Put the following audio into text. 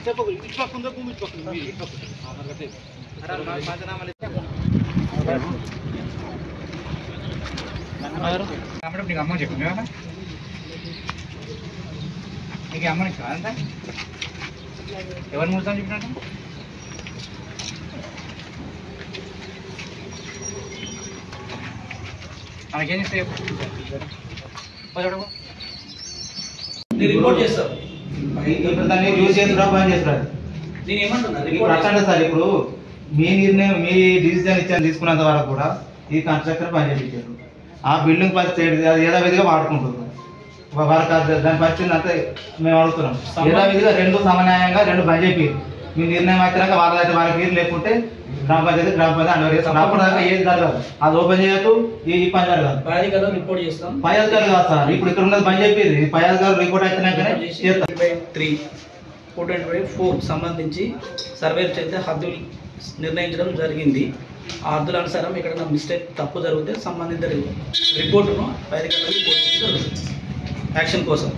చెప్పకు ఇటు పక్క ఉందా భూమి ఇటు పక్క ఉంది ఇటు పక్క నీకు అమ్మ చెప్పు నీకు అమ్మని కాదంతా ఎవరు మూడుతాం చెప్పినట్టు మనకేం చేస్తే రిపోర్ట్ చేస్తారు ఇప్పుడు దాన్ని యూజ్ చేస్తున్నా బంద్ చేస్తున్నారు. నేను ఏమంటున్నా ఇప్పుడు అట్లా సార్ ఇప్పుడు మీ నిర్ణయం మీ డిసిజన్ ఇచ్చాను తీసుకున్నంత వరకు కూడా ఈ కన్స్ట్రక్షన్ పని చేయించారు. ఆ బిల్డింగ్ పరిస్థితి యథావిధిగా వాడుకుంటున్నారు. వారికి దాని పరిస్థితి అంతా మేము అడుగుతున్నాం. యథావిధిగా రెండు సమన్యాయంగా రెండు బంద్ చేయాలి. మీ నిర్ణయం వచ్చినాక వాళ్ళైతే వాళ్ళకి ఏది లేకుంటే గ్రామ పంచాయతీ అన్వర్ రాకుండా ఏది జరగదు. అది ఓపెన్ చేయొచ్చు ఈ పని జరగదు. పై అధికారులు రిపోర్ట్ చేస్తాం. పై అధికారులు కాదు సార్ ఇప్పుడు ఇక్కడ ఉన్నది బంద్ చెప్పేది పై అధికారులు రిపోర్ట్ వచ్చినాకనే చేస్తారు. 4 సంబంధించి సర్వేలు చేస్తే హద్దులు నిర్ణయించడం జరిగింది. ఆ హద్దుల అనుసారం ఎక్కడైనా మిస్టేక్ తప్పు జరిగితే సంబంధిత రిపోర్టును పై అధికారులకు రిపోర్ట్ చేయడం జరుగుతుంది యాక్షన్ కోసం.